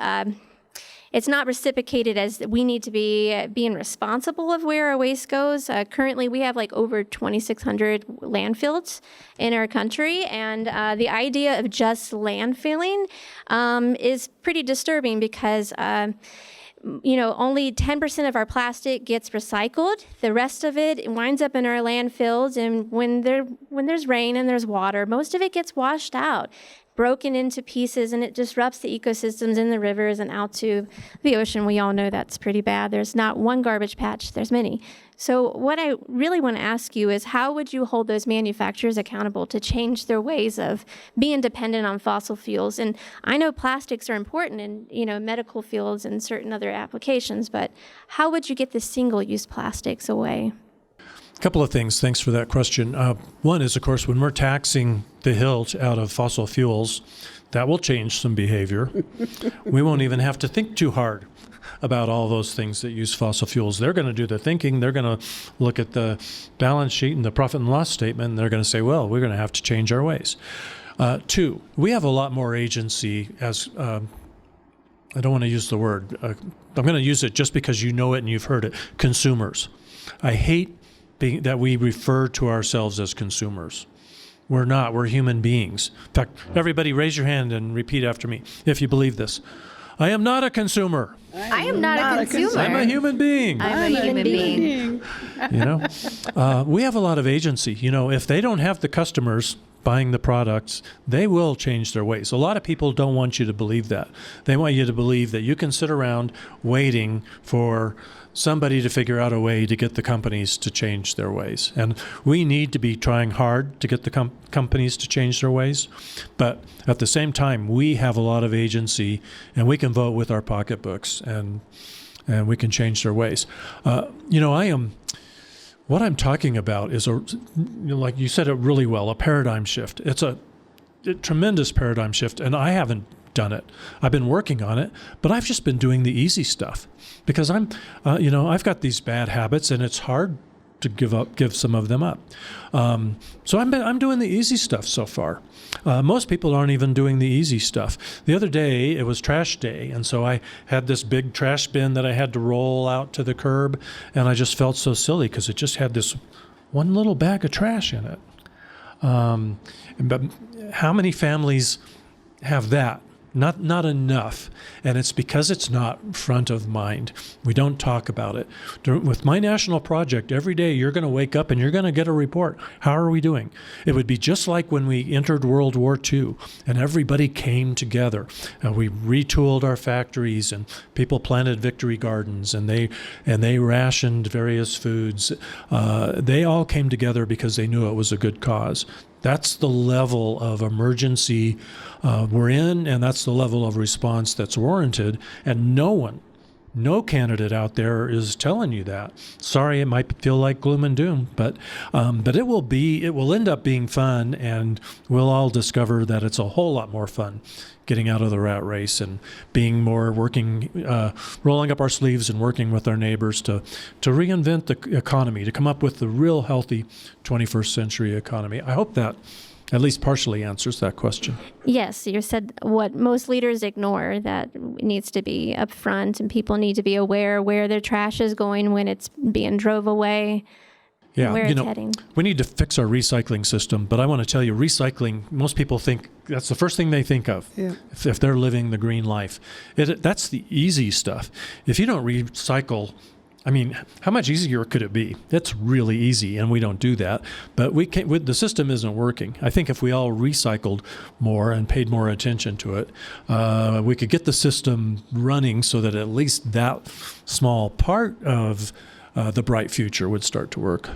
reciprocated as we need to be being responsible of where our waste goes. Currently, we have like over 2,600 landfills in our country, and the idea of just landfilling is pretty disturbing because only 10% of our plastic gets recycled. The rest of it winds up in our landfills, and when there's rain and there's water, most of it gets washed out, broken into pieces, and it disrupts the ecosystems in the rivers and out to the ocean. We all know that's pretty bad. There's not one garbage patch, there's many. So what I really want to ask you is, how would you hold those manufacturers accountable to change their ways of being dependent on fossil fuels? And I know plastics are important in medical fields and certain other applications, but how would you get the single-use plastics away? A couple of things. Thanks for that question. One is, of course, when we're taxing the hilt out of fossil fuels, that will change some behavior. We won't even have to think too hard about all those things that use fossil fuels. They're going to do the thinking. They're going to look at the balance sheet and the profit and loss statement, and they're going to say, well, we're going to have to change our ways. Two, we have a lot more agency as, I don't want to use the word, I'm going to use it just because you know it and you've heard it, consumers. I hate that we refer to ourselves as consumers. We're not. We're human beings. In fact, everybody raise your hand and repeat after me if you believe this. I am not a consumer. I am not a consumer. I'm a human being. I'm a human being. We have a lot of agency. If they don't have the customers buying the products, they will change their ways. A lot of people don't want you to believe that. They want you to believe that you can sit around waiting for somebody to figure out a way to get the companies to change their ways. And we need to be trying hard to get the companies to change their ways. But at the same time, we have a lot of agency, and we can vote with our pocketbooks, and we can change their ways. What I'm talking about is, like you said it really well, a paradigm shift. It's a tremendous paradigm shift, and I haven't done it. I've been working on it, but I've just been doing the easy stuff because I've got these bad habits, and it's hard to give some of them up. So I'm doing the easy stuff so far. Most people aren't even doing the easy stuff. The other day, it was trash day, and so I had this big trash bin that I had to roll out to the curb, and I just felt so silly because it just had this one little bag of trash in it. But how many families have that? Not enough, and it's because it's not front of mind. We don't talk about it. With my national project, every day you're going to wake up and you're going to get a report. How are we doing? It would be just like when we entered World War II and everybody came together. We retooled our factories and people planted victory gardens and they rationed various foods. They all came together because they knew it was a good cause. That's the level of emergency we're in, and that's the level of response that's warranted. And no candidate out there is telling you that. Sorry, it might feel like gloom and doom, but it will end up being fun, and we'll all discover that it's a whole lot more fun getting out of the rat race and being more rolling up our sleeves and working with our neighbors to reinvent the economy, to come up with the real healthy 21st century economy. I hope that at least partially answers that question. Yes, you said what most leaders ignore, that needs to be upfront, and people need to be aware where their trash is going when it's being drove away. Yeah, where it's heading. We need to fix our recycling system, but I want to tell you, recycling, most people think that's the first thing they think of if they're living the green life. That's the easy stuff. If you don't recycle, how much easier could it be? It's really easy, and we don't do that. But the system isn't working. I think if we all recycled more and paid more attention to it, we could get the system running so that at least that small part of the bright future would start to work.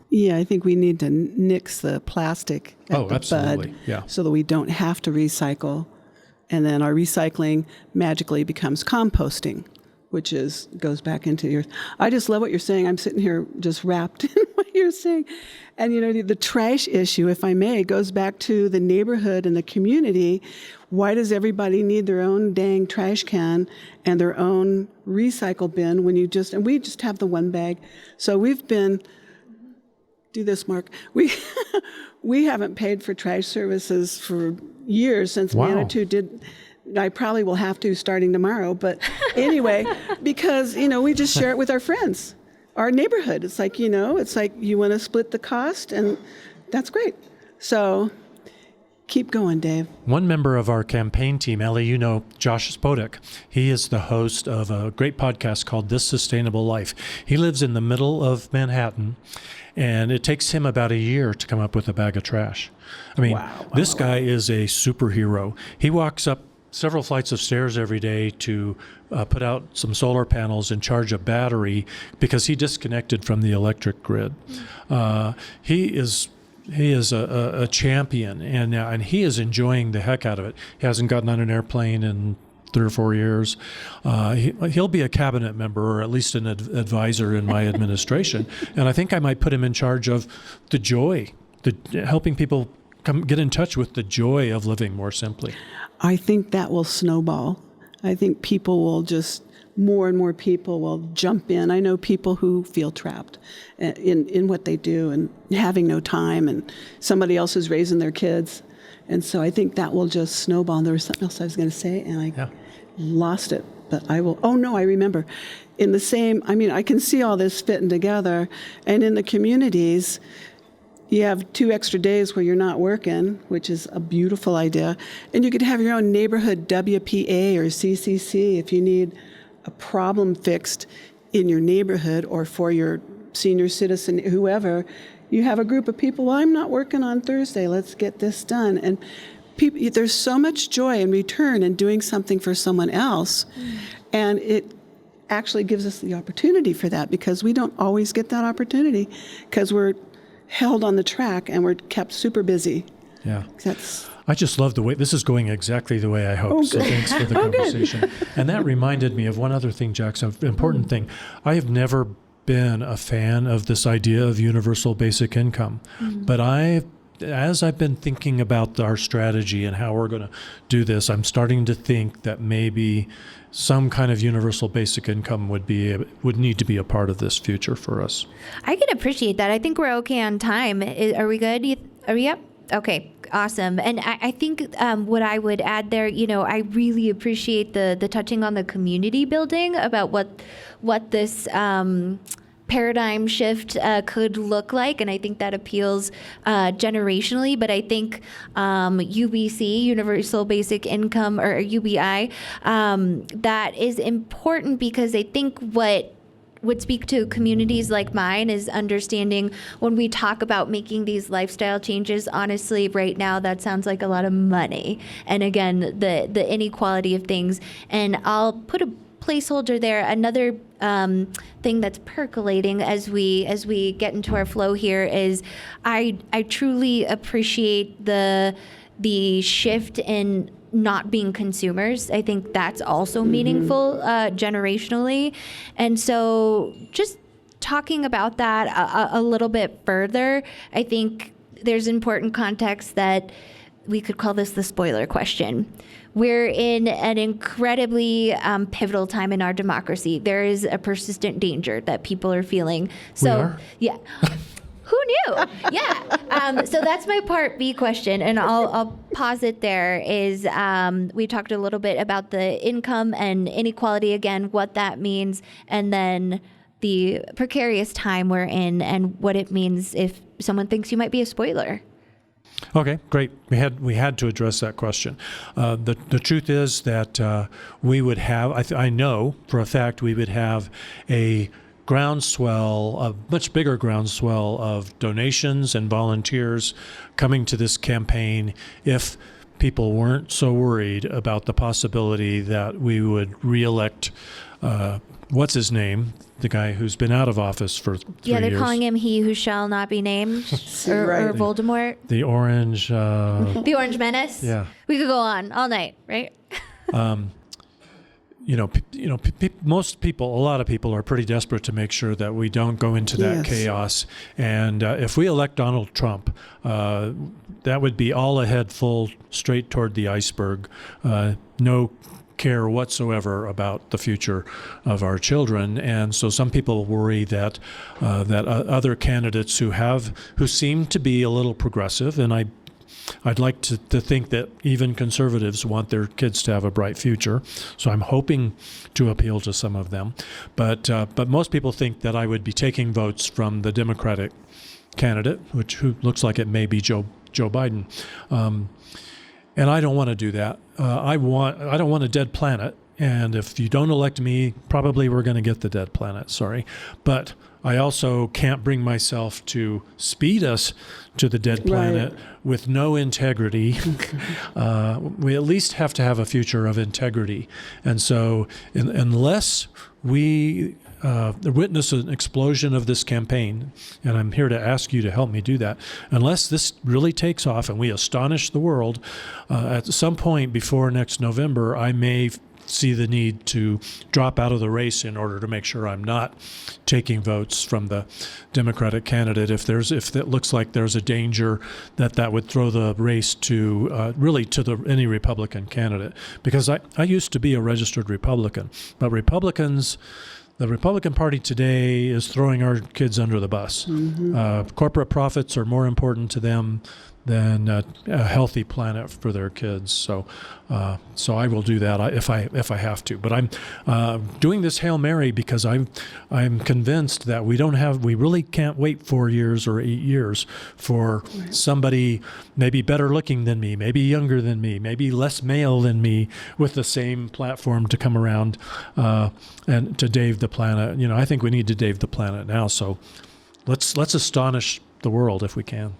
Yeah, I think we need to nix the plastic at the absolutely. bud so that we don't have to recycle. And then our recycling magically becomes composting. which goes back into your. I just love what you're saying. I'm sitting here just wrapped in what you're saying. And, the trash issue, if I may, goes back to the neighborhood and the community. Why does everybody need their own dang trash can and their own recycle bin when and we just have the one bag. So we've been, do this, Mark. We haven't paid for trash services for years since Manitou did. I probably will have to starting tomorrow, but anyway, because, we just share it with our friends, our neighborhood. It's like, it's like you want to split the cost, and that's great. So keep going, Dave. One member of our campaign team, Ellie, Josh Spodek. He is the host of a great podcast called This Sustainable Life. He lives in the middle of Manhattan, and it takes him about a year to come up with a bag of trash. I mean, this guy is a superhero. He walks up several flights of stairs every day to put out some solar panels and charge a battery because he disconnected from the electric grid. He is a champion, and he is enjoying the heck out of it. He hasn't gotten on an airplane in 3 or 4 years. He'll be a cabinet member or at least an advisor in my administration. And I think I might put him in charge of the joy, helping people get in touch with the joy of living more simply. I think that will snowball. I think people will more and more people will jump in. I know people who feel trapped in what they do and having no time, and somebody else is raising their kids. And so I think that will just snowball. There was something else I was going to say, and I lost it. But I will. Oh, no, I remember. In the same, I can see all this fitting together. And in the communities, you have 2 extra days where you're not working, which is a beautiful idea. And you could have your own neighborhood WPA or CCC if you need a problem fixed in your neighborhood or for your senior citizen, whoever. You have a group of people, well, I'm not working on Thursday, let's get this done. And there's so much joy in return in doing something for someone else. And it actually gives us the opportunity for that, because we don't always get that opportunity because we're held on the track and we're kept super busy. Yeah. I just love the way this is going exactly the way I hoped. So thanks for the conversation. And that reminded me of one other thing, Jackson, an important thing. I have never been a fan of this idea of universal basic income, but as I've been thinking about our strategy and how we're going to do this, I'm starting to think that maybe some kind of universal basic income would need to be a part of this future for us. I can appreciate that. I think we're okay on time. Are we good? Are we up? Okay, awesome. And I think what I would add there, I really appreciate the touching on the community building about what this paradigm shift could look like, and I think that appeals generationally. But I think UBC, Universal Basic Income, or UBI, that is important, because I think what would speak to communities like mine is understanding when we talk about making these lifestyle changes, honestly, right now, that sounds like a lot of money. And again, the inequality of things. And I'll put a placeholder there. Another thing that's percolating as we get into our flow here is I truly appreciate the shift in not being consumers. I think that's also meaningful generationally. And so just talking about that a little bit further, I think there's important context that we could call this the spoiler question. We're in an incredibly pivotal time in our democracy. There is a persistent danger that people are feeling. So, yeah. Who knew? Yeah. So that's my part B question, and I'll pause it there. Is we talked a little bit about the income and inequality again, what that means, and then the precarious time we're in and what it means if someone thinks you might be a spoiler. Okay, great. We had to address that question. The truth is that we would have, I know for a fact, we would have a groundswell, a much bigger groundswell of donations and volunteers coming to this campaign if people weren't so worried about the possibility that we would reelect what's his name, the guy who's been out of office for 3 years. Yeah, they're calling him he who shall not be named, or Voldemort. The Orange... the Orange Menace? Yeah. We could go on all night, right? most people, a lot of people are pretty desperate to make sure that we don't go into that chaos. And if we elect Donald Trump, that would be all ahead full straight toward the iceberg. No care whatsoever about the future of our children. And so some people worry that other candidates who seem to be a little progressive, and I'd like to think that even conservatives want their kids to have a bright future, so I'm hoping to appeal to some of them. But most people think that I would be taking votes from the Democratic candidate, who looks like it may be Joe Biden, and I don't want to do that. I don't want a dead planet. And if you don't elect me, probably we're going to get the dead planet. Sorry, but I also can't bring myself to speed us to the dead planet with no integrity. We at least have to have a future of integrity. And so unless we witness an explosion of this campaign, and I'm here to ask you to help me do that, unless this really takes off and we astonish the world, at some point before next November, I may see the need to drop out of the race in order to make sure I'm not taking votes from the Democratic candidate if it looks like there's a danger that would throw the race to any Republican candidate. Because I used to be a registered Republican, but the Republican Party today is throwing our kids under the bus. Corporate profits are more important to them than a healthy planet for their kids. So I will do that if I have to. But I'm doing this Hail Mary because I'm convinced that we really can't wait 4 years or 8 years for somebody maybe better looking than me, maybe younger than me, maybe less male than me, with the same platform to come around and to Dave the planet. I think we need to Dave the planet now. So let's astonish the world if we can.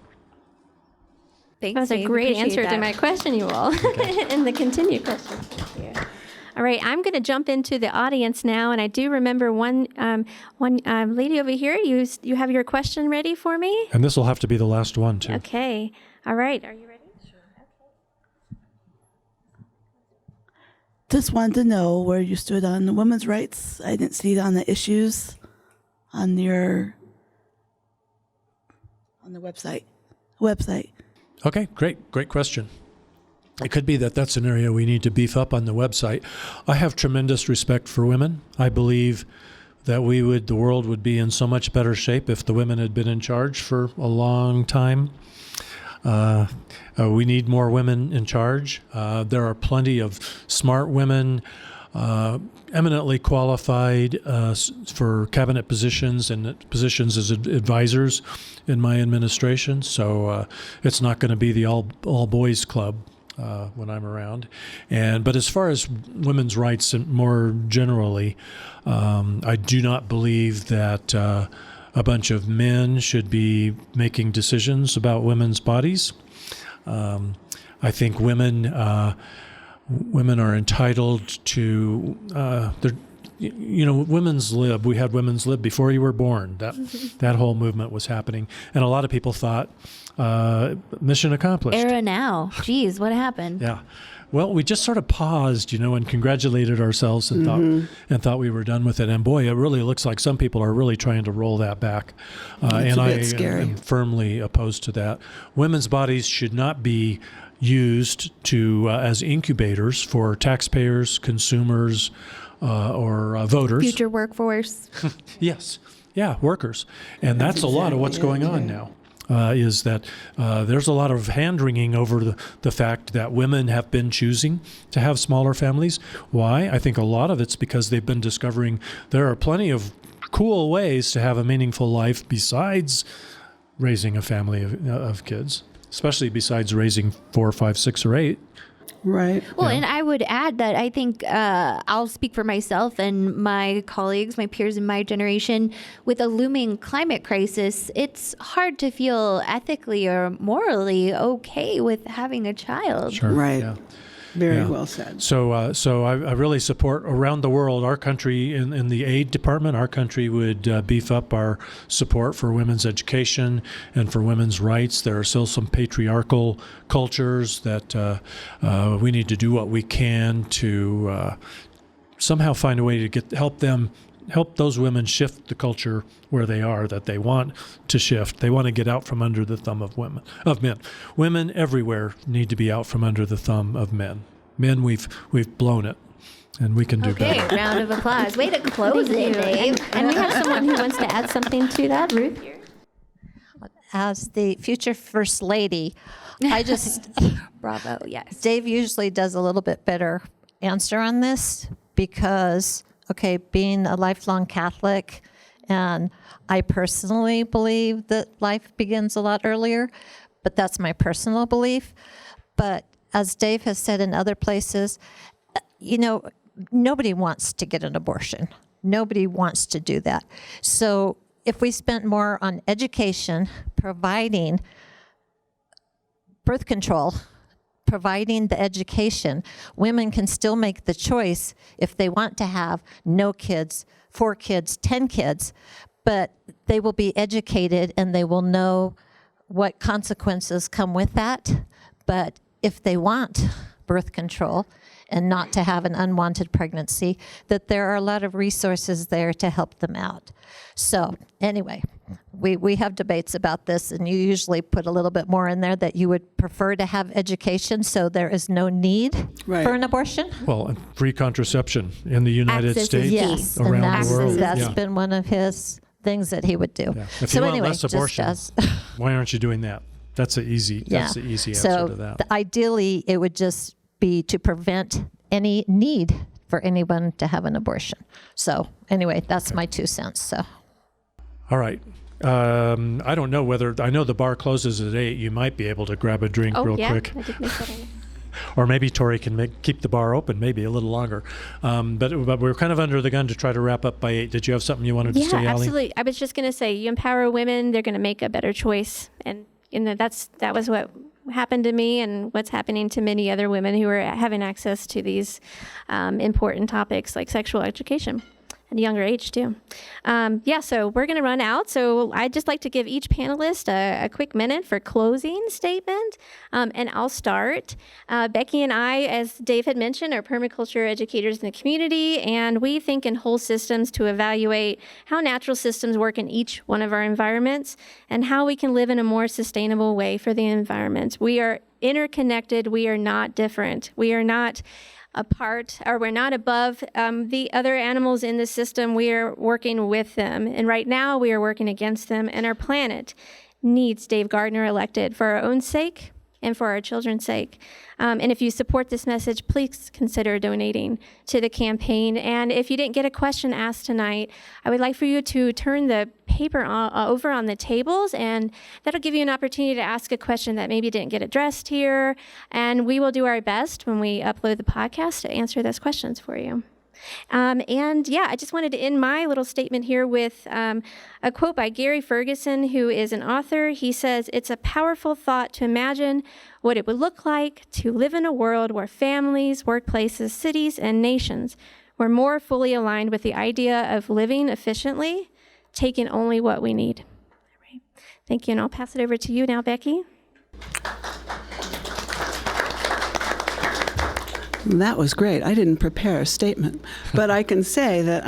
That was a great answer to my question, you all, and the continued question. Thank you. All right, I'm going to jump into the audience now, and I do remember one lady over here. You have your question ready for me? And this will have to be the last one, too. Okay. All right. Are you ready? Sure. Okay. Just wanted to know where you stood on women's rights. I didn't see it on the issues on the website. Okay, great question. It could be that's an area we need to beef up on the website. I have tremendous respect for women. I believe that the world would be in so much better shape if the women had been in charge for a long time. We need more women in charge. There are plenty of smart women, eminently qualified for cabinet positions and positions as advisors in my administration. So it's not going to be the all boys club when I'm around. But as far as women's rights and more generally, I do not believe that a bunch of men should be making decisions about women's bodies. I think women are entitled to women's lib. We had women's lib before you were born. That whole movement was happening, and a lot of people thought mission accomplished. Era now. Geez, what happened? Yeah. Well, we just sort of paused, and congratulated ourselves and thought we were done with it. And boy, it really looks like some people are really trying to roll that back. And I am firmly opposed to that. Women's bodies should not be used as incubators for taxpayers, consumers, or voters. Future workforce. Yes. Yeah, workers. And that's a lot of what's going on now. Is that there's a lot of hand-wringing over the fact that women have been choosing to have smaller families. Why? I think a lot of it's because they've been discovering there are plenty of cool ways to have a meaningful life besides raising a family of kids, especially besides raising 4, 5, 6, or 8. Right. Well, and I would add that I think I'll speak for myself and my colleagues, my peers in my generation. With a looming climate crisis, it's hard to feel ethically or morally okay with having a child. Sure. Right. Yeah. Very well said. So I really support around the world, our country in the aid department, our country would beef up our support for women's education and for women's rights. There are still some patriarchal cultures that we need to do what we can to somehow find a way to help those women shift the culture where they are, that they want to shift. They want to get out from under the thumb of men. Women everywhere need to be out from under the thumb of men. Men, we've blown it, and we can do better. Okay, round of applause. Way to close it, Dave. And we have someone who wants to add something to that, Ruth. As the future First Lady, I just... Bravo, yes. Dave usually does a little bit better answer on this because, okay, being a lifelong Catholic, and I personally believe that life begins a lot earlier, but that's my personal belief. But as Dave has said in other places, nobody wants to get an abortion. Nobody wants to do that. So if we spent more on education, providing birth control, providing the education, women can still make the choice if they want to have no kids, 4 kids, 10 kids, but they will be educated and they will know what consequences come with that. But if they want birth control and not to have an unwanted pregnancy, that there are a lot of resources there to help them out. So anyway, we have debates about this, and you usually put a little bit more in there that you would prefer to have education so there is no need for an abortion. Well, and free contraception in the United States, yes, around and the world. That's been one of his things that he would do. Yeah. If so you anyway, want less abortion, why aren't you doing that? That's the easy answer to that. Ideally, it would just be to prevent any need for anyone to have an abortion. So anyway, that's my 2 cents. So. All right. I don't know I know the bar closes at 8. You might be able to grab a drink real quick. I did make that on. Or maybe Tori can keep the bar open maybe a little longer. But we're kind of under the gun to try to wrap up by 8. Did you have something you wanted to say, Allie? Yeah, absolutely. I was just going to say, you empower women, they're going to make a better choice. And that was what happened to me and what's happening to many other women who are having access to these important topics like sexual education at a younger age too. So we're going to run out. So I'd just like to give each panelist a quick minute for closing statement. And I'll start. Becky and I, as Dave had mentioned, are permaculture educators in the community, and we think in whole systems to evaluate how natural systems work in each one of our environments and how we can live in a more sustainable way for the environment. We are interconnected. We are not different. We are not apart, or we're not above the other animals in the system. We are working with them. And right now we are working against them. And our planet needs Dave Gardner elected for our own sake and for our children's sake. And if you support this message, please consider donating to the campaign. And if you didn't get a question asked tonight, I would like for you to turn the paper over on the tables, and that'll give you an opportunity to ask a question that maybe didn't get addressed here. And we will do our best when we upload the podcast to answer those questions for you. I just wanted to end my little statement here with a quote by Gary Ferguson, who is an author. He says, "It's a powerful thought to imagine what it would look like to live in a world where families, workplaces, cities, and nations were more fully aligned with the idea of living efficiently, taking only what we need." All right. Thank you, and I'll pass it over to you now, Becky. That was great. I didn't prepare a statement, but I can say that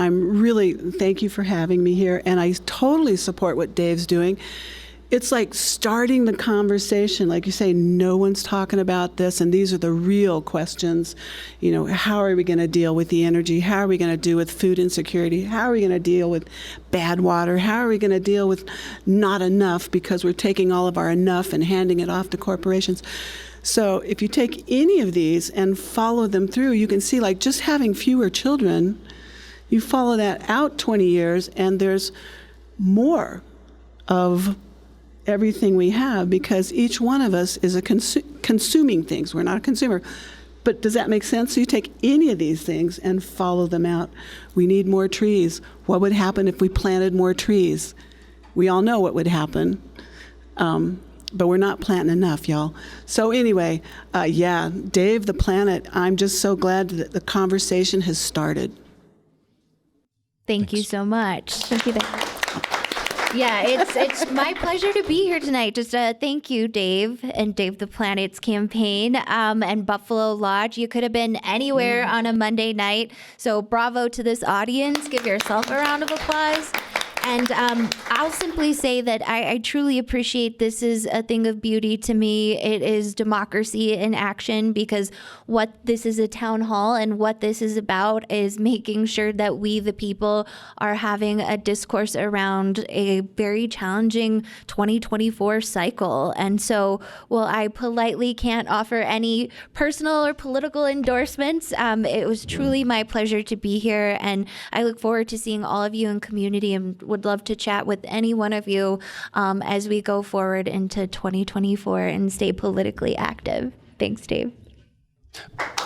thank you for having me here, and I totally support what Dave's doing. It's like starting the conversation. Like you say, no one's talking about this, and these are the real questions. How are we going to deal with the energy? How are we going to deal with food insecurity? How are we going to deal with bad water? How are we going to deal with not enough because we're taking all of our enough and handing it off to corporations? So if you take any of these and follow them through, you can see, like, just having fewer children, you follow that out 20 years, and there's more of everything we have, because each one of us is consuming things. We're not a consumer. But does that make sense? So you take any of these things and follow them out. We need more trees. What would happen if we planted more trees? We all know what would happen. But we're not planting enough, y'all. So anyway, Dave, the planet, I'm just so glad that the conversation has started. Thank you so much. Thank you, Becky. Yeah, it's my pleasure to be here tonight. Just thank you, Dave, and Dave the Planet's campaign, and Buffalo Lodge. You could have been anywhere on a Monday night, so bravo to this audience. Give yourself a round of applause. And I'll simply say that I truly appreciate this is a thing of beauty to me. It is democracy in action, because what this is a town hall and what this is about is making sure that we, the people, are having a discourse around a very challenging 2024 cycle. And so, while I politely can't offer any personal or political endorsements, it was truly my pleasure to be here. And I look forward to seeing all of you in community, and would love to chat with any one of you as we go forward into 2024 and stay politically active. Thanks, Dave.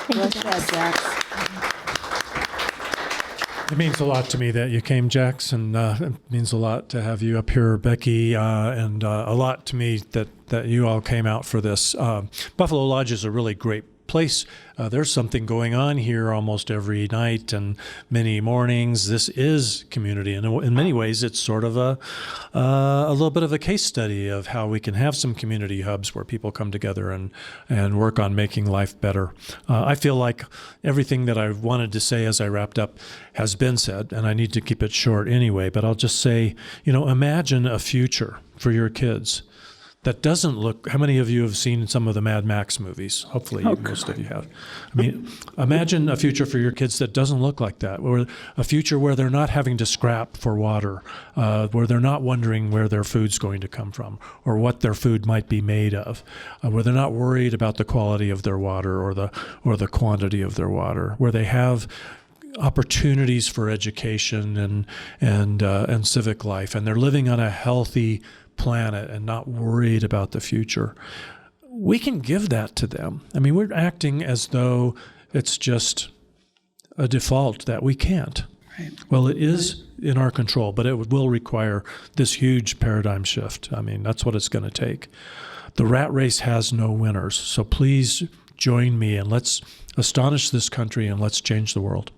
Well said, Jax. It means a lot to me that you came, Jax, and it means a lot to have you up here, Becky, and a lot to me that you all came out for this. Buffalo Lodge is a really great place. There's something going on here almost every night and many mornings. This is community, and in many ways, it's sort of a little bit of a case study of how we can have some community hubs where people come together and work on making life better. I feel like everything that I wanted to say as I wrapped up has been said, and I need to keep it short anyway, but I'll just say, imagine a future for your kids that doesn't look. How many of you have seen some of the Mad Max movies? Hopefully, most of you have. I mean, imagine a future for your kids that doesn't look like that, or a future where they're not having to scrap for water, where they're not wondering where their food's going to come from, or what their food might be made of, where they're not worried about the quality of their water or the quantity of their water, where they have opportunities for education and civic life, and they're living on a healthy planet and not worried about the future. We can give that to them. I mean, we're acting as though it's just a default that we can't. Right. Well, it is in our control, but it will require this huge paradigm shift. I mean, that's what it's going to take. The rat race has no winners, so please join me and let's astonish this country and let's change the world.